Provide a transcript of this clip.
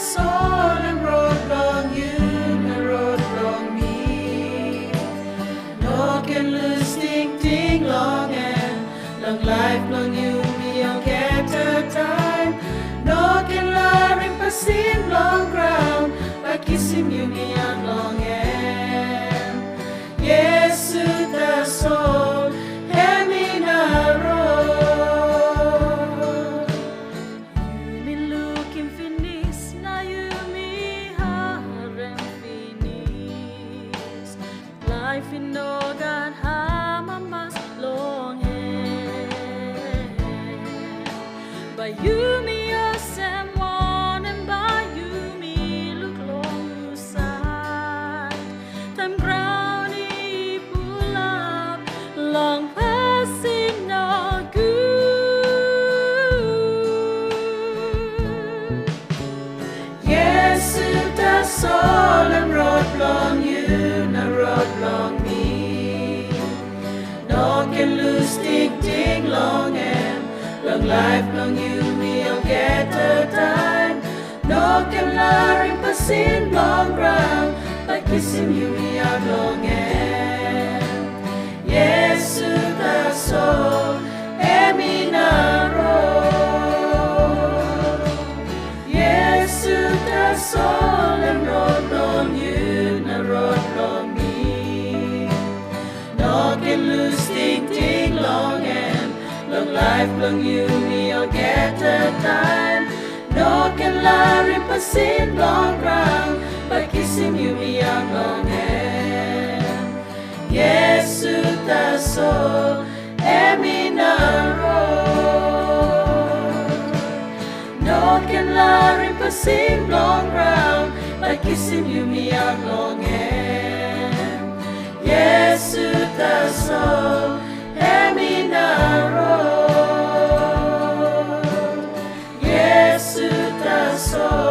soul and road long you and road long me. Nó can lose ting ting long and long life long you me on get a time. Nó can la ring pasim long ground but kissing you me on long and Yesu the soul hemin a road. You me looking finis na you me harem finis. Life in Nogan hamamas long hair. By you me Sam one and by you me look long side. Time brownie pull up long passing no good. Yes, the soul and road long you na road long me. No can lose ting ting long and long life long you me I'll get a time. No can lie in passing long ground by kissing you me out long and yes the soul emina road. Yes the soul and road long you na road long me. No can lose ting ting long and long life long you me I'll get a time. No can lie in passing long ground by kissing you me out long and yes the soul emina road. No can lie in passing long ground by kissing you me out long and yes the soul emina road. Yes the soul